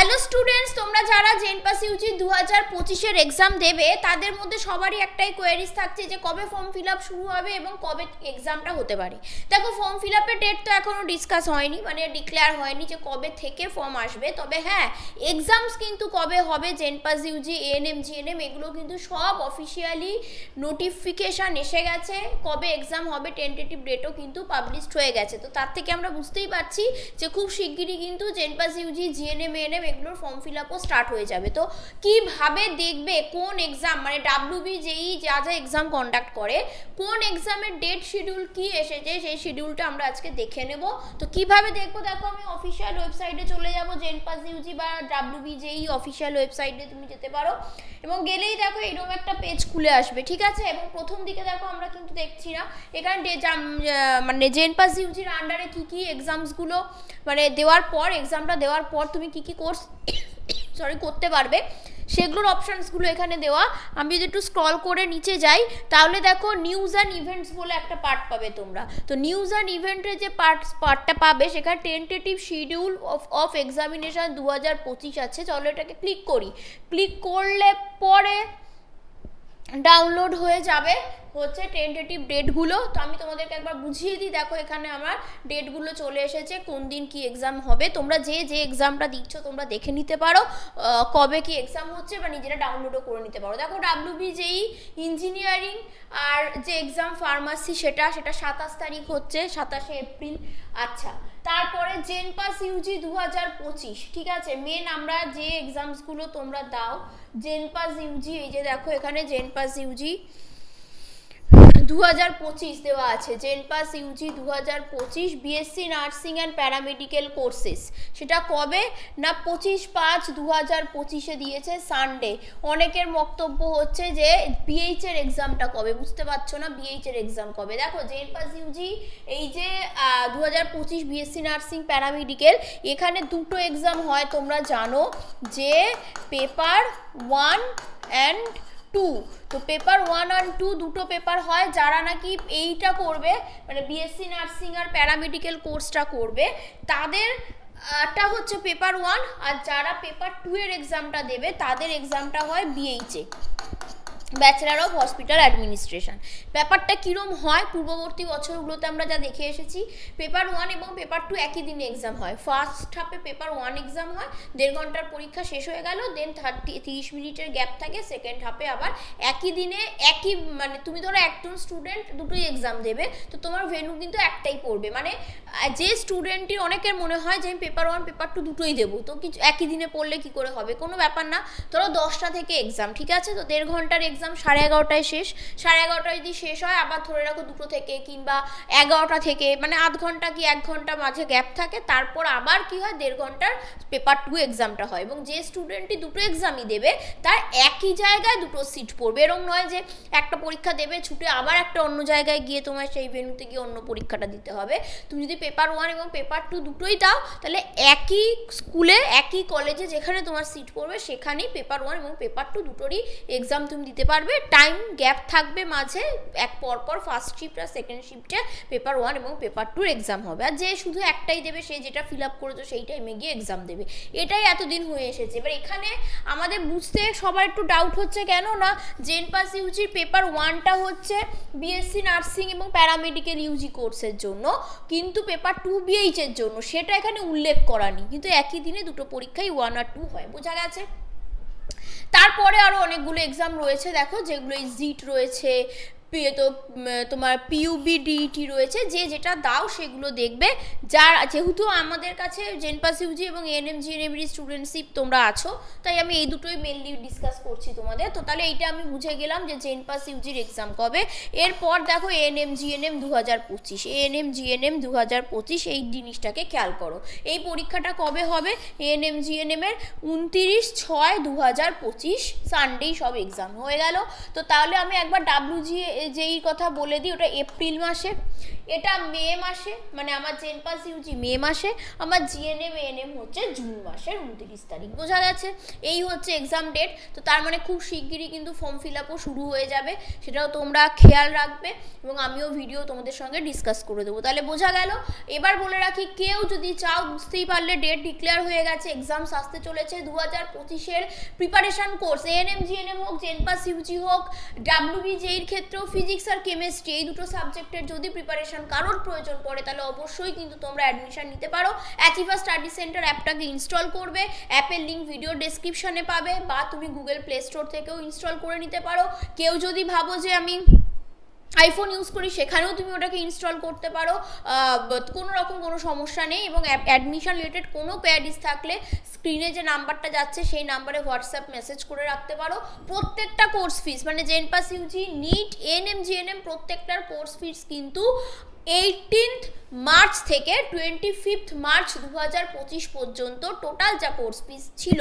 Hello students, তোমরা যারা জেনপাস UG 2025 exam দেবে তাদের মধ্যে সবারই একটাই কোয়েরিজ থাকছে যে কবে ফর্ম ফিল আপ শুরু হবে এবং কবে এক্সামটা হতে পারে। দেখো, ফর্ম ফিল আপের ডেট তো এখনও ডিসকাস হয়নি, মানে ডিক্লেয়ার হয়নি যে কবে থেকে ফর্ম আসবে। তবে হ্যাঁ, এক্সামস কিন্তু কবে হবে জেনপাস ইউজি, এএনএম, জিএনএম এগুলো কিন্তু সব অফিসিয়ালি নোটিফিকেশান এসে গেছে। কবে এক্সাম হবে টেন্টেটিভ ডেটও কিন্তু পাবলিশড হয়ে গেছে। তো তার থেকে আমরা বুঝতেই পারছি যে খুব শিগগিরই কিন্তু জেনপাস ইউজি, জিএনএম, এএনএম এগুলোর ফর্ম ফিল আপও স্টার্ট হয়ে যাবে। তো কিভাবে দেখবে কোন এক্সাম, মানে ডাব্লিউবি যেই যা যা এক্সাম কন্ডাক্ট করে কোন এক্সামের ডেট শিডিউল কি এসেছে সেই শিডিউলটা আমরা আজকে দেখে নেব। তো কিভাবে দেখবো, দেখো আমি অফিসিয়াল ওয়েবসাইটে চলে যাব, জেনপাস ইউজি বা ডাব্লিউবি যেই অফিসিয়াল ওয়েবসাইটে তুমি যেতে পারো এবং গেলেই দেখো এরকম একটা পেজ খুলে আসবে, ঠিক আছে। এবং প্রথম দিকে দেখো আমরা কিন্তু দেখছি না এখানে মানে জেনপাস ইউজির আন্ডারে কি কি এক্সামসগুলো মানে দেওয়ার পর, এক্সামটা দেওয়ার পর তুমি কি কি কোর্স করতে পারবে সেগুলোর অপশানসগুলো এখানে দেওয়া। আমি যদি একটু স্ক্রল করে নিচে যাই তাহলে দেখো নিউজ অ্যান্ড ইভেন্টস বলে একটা পার্ট পাবে তোমরা। তো নিউজ অ্যান্ড ইভেন্টের যে পার্টটা পাবে সেখানে টেন্টেটিভ শিডিউল অফ এক্সামিনেশান 2025 আছে। চলো এটাকে ক্লিক করি। ক্লিক করলে পরে ডাউনলোড হয়ে যাবে হচ্ছে টেন্টেটিভ ডেটগুলো। তো আমি তোমাদেরকে একবার বুঝিয়ে দিই। দেখো এখানে আমার ডেটগুলো চলে এসেছে, কোন দিন কি এক্সাম হবে। তোমরা যে এক্সামটা দিচ্ছ তোমরা দেখে নিতে পারো কবে কি এক্সাম হচ্ছে বা নিজেরা ডাউনলোডও করে নিতে পারো। দেখো ডাব্লিউবি যেই ইঞ্জিনিয়ারিং আর যে এক্সাম ফার্মাসি সেটা 27 তারিখ হচ্ছে, 27শে এপ্রিল। আচ্ছা, তারপরে জেনপাস ইউজি 2025, ঠিক আছে। মেন আমরা যে এক্সামসগুলো তোমরা দাও জেনপাস ইউজি, এই যে দেখো এখানে জেনপাস ইউজি 2025 দেওয়া আছে। JENPAS UG 2025 BSc nursing and paramedical courses, সেটা কবে না 25/5/2025 দিয়েছে সানডে। অনেকের বক্তব্য হচ্ছে যে বিএইচ এর এক্সামটা কবে, বুঝতে পারছো না বিএইচ এর এক্সাম কবে। দেখো জেনপাস ইউজি এই যে 2025 বিএসসি নার্সিং প্যারামেডিক্যাল, এখানে দুটো এক্সাম হয় তোমরা জানো, যে পেপার 1 অ্যান্ড 2। তো পেপার 1 আর 2 দুটো পেপার হয়। যারা নাকি এইটা করবে মানে বিএসসি নার্সিং আর প্যারামেডিক্যাল কোর্সটা করবে তাদেরটা হচ্ছে পেপার 1, আর যারা পেপার 2 এর এক্সামটা দেবে তাদের এক্সামটা হয় BHA, bachelor of hospital administration. ব্যাপারটা কীরম হয় পূর্ববর্তী বছরগুলোতে আমরা যা দেখে এসেছি, পেপার 1 এবং পেপার 2 একই দিনে এক্সাম হয়। ফার্স্ট হাফে পেপার 1 এক্সাম হয়, 1.5 ঘন্টার পরীক্ষা শেষ হয়ে গেল, দেন 30 মিনিটের গ্যাপ থাকে। সেকেন্ড হাফে আবার একই দিনে একই, মানে তুমি ধরো একজন স্টুডেন্ট দুটোই এক্সাম দেবে, তো তোমার ভেন্যু কিন্তু একটাই পড়বে। মানে যে স্টুডেন্টটির অনেকের মনে হয় যে আমি পেপার 1 পেপার 2 দুটোই দেবো, তো কিছু একই দিনে পড়লে কি করে হবে, কোনো ব্যাপার না। ধরো 10টা থেকে এক্সাম, ঠিক আছে। তো 1.5 ঘন্টার এক্সাম 11:30টায় শেষ, 11:30টায় যদি শেষ হয় আবার ধরে রাখো 2টো থেকে কিংবা 11টা থেকে, মানে আধ ঘন্টা কি 1 ঘন্টা মাঝে গ্যাপ থাকে। তারপর আবার কি হয় 1.5 ঘন্টার পেপার 2 এক্সামটা হয়। এবং যে স্টুডেন্টটি দুটো এক্সামই দেবে তার একই জায়গায় দুটো সিট পড়বে। এরকম নয় যে একটা পরীক্ষা দেবে ছুটে আবার একটা অন্য জায়গায় গিয়ে তোমার সেই ভেন্যুতে গিয়ে অন্য পরীক্ষাটা দিতে হবে। তুমি যদি পেপার 1 এবং পেপার 2 দুটোই দাও তাহলে একই স্কুলে একই কলেজে যেখানে তোমার সিট পড়বে সেখানেই পেপার 1 এবং পেপার 2 দুটোরই এক্সাম তুমি দিতে পারবে। টাইম গ্যাপ থাকবে মাঝে, এক পরপর ফার্স্ট শিফট আর সেকেন্ড শিফটে পেপার 1 এবং পেপার 2 এক্সাম হবে। আর যে শুধু একটাই দেবে সে যেটা ফিল আপ করেছো সেই টাইমে গিয়ে এক্সাম দেবে। এটাই এতদিন হয়ে এসেছে। এবার এখানে আমাদের বুঝতে সবার একটু ডাউট হচ্ছে, কেন না জেনপাস ইউজির পেপার 1টা হচ্ছে বিএসসি নার্সিং এবং প্যারামেডিক্যাল ইউজি কোর্সের জন্য, কিন্তু পেপার 2 বিএইচ এর জন্য, সেটা এখানে উল্লেখ করা নেই। কিন্তু একই দিনে দুটো পরীক্ষাই 1 আর 2 হয়, বোঝা গেছে। তারপরে আরও অনেকগুলো এক্সাম রয়েছে দেখো, যেগুলো জিট রয়েছে, তো তোমার পিইউবি-ডিইটি রয়েছে। যে যেটা দাও সেগুলো দেখবে। যেহেতু আমাদের কাছে জেনপাস ইউজি এবং এএনএম জিএনএম স্টুডেন্টশিপ তোমরা আছো, তাই আমি এই দুটোই মেনলি ডিসকাস করছি তোমাদের। তো তাহলে এইটা আমি বুঝে গেলাম যে জেনপাস ইউজির এক্সাম কবে। এরপর দেখো এএনএম জিএনএম 2025, এএনএম জিএনএম 2025 এই জিনিসটাকে খেয়াল করো। এই পরীক্ষাটা কবে হবে, এএনএম জিএনএম এর 29/6/2025 সানডেই সব এক্সাম হয়ে গেল। তো তাহলে আমি একবার যেই কথা বলে দিই, ওটা এপ্রিল মাসে। এটা মে মাসে, মানে আমার জেনপাস ইউজি মে মাসে, আমার জিএনএম এএনএম হচ্ছে জুন মাসের 29 তারিখ। বোঝা গেছে? এই হচ্ছে এক্সাম ডেট। তো তার মানে খুব শিগগিরই কিন্তু ফর্ম ফিল আপও শুরু হয়ে যাবে, সেটাও তোমরা খেয়াল রাখবে এবং আমিও ভিডিও তোমাদের সঙ্গে ডিসকাস করে দেবো। তাহলে বোঝা গেল। এবার বলে রাখি, কেউ যদি চাও, বুঝতেই পারলে ডেট ডিক্লেয়ার হয়ে গেছে, এক্সামস আসতে চলেছে 2025-এর প্রিপারেশন কোর্স, এএনএম জিএনএম হোক, জেনপাস ইউজি হোক, ডাব্লিউবিজেইর ক্ষেত্রেও ফিজিক্স আর কেমিস্ট্রি, এই দুটো সাবজেক্টের যদি প্রিপারেশন কারোর প্রয়োজন পড়ে তাহলে অবশ্যই কিন্তু তোমরা অ্যাডমিশন নিতে পারো। অ্যাচিভার স্টাডি সেন্টার অ্যাপটাকে ইনস্টল করবে, অ্যাপের লিঙ্ক ভিডিও ডেসক্রিপশনে পাবে, বা তুমি গুগল প্লে স্টোর থেকেও ইনস্টল করে নিতে পারো। কেউ যদি ভাবো যে আমি আইফোন ইউজ করি, সেখানেও তুমি ওটাকে ইনস্টল করতে পারো, কোনো রকম কোনো সমস্যা নেই। এবং অ্যাডমিশন রিলেটেড কোনো কোয়ারিজ থাকলে স্ক্রিনে যে নাম্বারটা যাচ্ছে সেই নাম্বারে হোয়াটসঅ্যাপ মেসেজ করে রাখতে পারো। প্রত্যেকটা কোর্স ফিস, মানে জেনপাস ইউজি, নিট, এএনএম জিএনএম প্রত্যেকটার কোর্স ফিস কিন্তু 18 মার্চ থেকে 25 মার্চ 2025 পর্যন্ত টোটাল যা কোর্স ফিস ছিল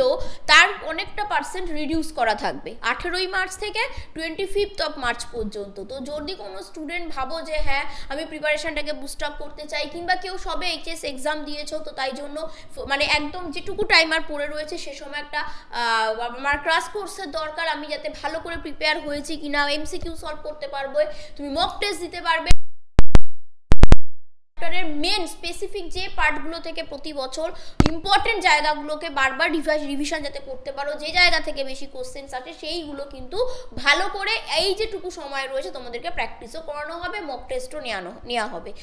তার অনেকটা পার্সেন্ট রিডিউস করা থাকবে 18 মার্চ থেকে 25 মার্চ পর্যন্ত। তো যদি কোনো স্টুডেন্ট ভাবো যে হ্যাঁ আমি প্রিপারেশনটাকে বুস্ট আপ করতে চাই, কিংবা কেউ সবে এইচএস এক্সাম দিয়েছো, তো তাই জন্য মানে একদম যেটুকু টাইম আর পড়ে রয়েছে সে সময় একটা আমার ক্লাস কোর্সের দরকার, আমি যাতে ভালো করে প্রিপেয়ার হয়েছি কিনা, এমসিকিউ সলভ করতে পারবো, তুমি মক টেস্ট দিতে পারবে, মেন স্পেসিফিক যে পার্টগুলো থেকে প্রতি বছর ইম্পর্টেন্ট জায়গাগুলোকে বারবার রিভিশন যাতে করতে পারো, যে জায়গা থেকে বেশি কোশ্চেন্স আছে সেইগুলো কিন্তু ভালো করে এই যেটুকু সময় রয়েছে তোমাদেরকে প্র্যাকটিসও করানো হবে, মক টেস্টও নেওয়া হবে।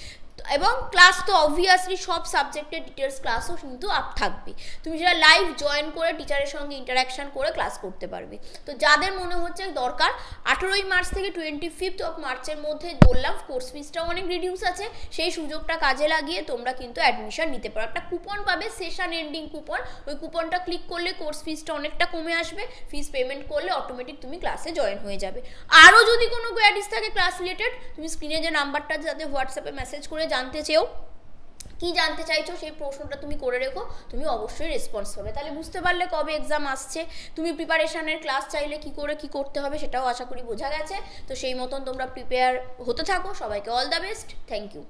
এবং ক্লাস তো অবভিয়াসলি সব সাবজেক্টের ডিটেলস ক্লাসও কিন্তু থাকবে, তুমি যেটা লাইভ জয়েন করে টিচারের সঙ্গে ইন্টারাকশন করে ক্লাস করতে পারবে। তো যাদের মনে হচ্ছে দরকার 18 মার্চ থেকে 25 মার্চের মধ্যে, বললাম কোর্স ফিসটাও অনেক রিডিউস আছে, সেই সুযোগটা কাজে লাগিয়ে তোমরা কিন্তু অ্যাডমিশন নিতে পারো। একটা কুপন পাবে, সেশন এন্ডিং কুপন, ওই কুপনটা ক্লিক করলে কোর্স ফিসটা অনেকটা কমে আসবে, ফিস পেমেন্ট করলে অটোমেটিক তুমি ক্লাসে জয়েন হয়ে যাবে। আরও যদি কোনো কোয়ারিজ থাকে ক্লাস রিলেটেড, তুমি স্ক্রিনে যে নাম্বারটা যাতে হোয়াটসঅ্যাপে মেসেজ করে জানতে চেও, কি জানতে চাইছো সেই প্রশ্নটা তুমি করে রেখো, তুমি অবশ্যই রেসপন্স পাবে। তাহলে বুঝতে পারলে কবে এক্সাম আসছে, তুমি প্রিপারেশনের ক্লাস চাইলে কি করে কি করতে হবে সেটাও আশা করি বোঝা গেছে। তো সেই মতন তোমরা প্রিপেয়ার হতে থাকো। সবাইকে all the best, thank you.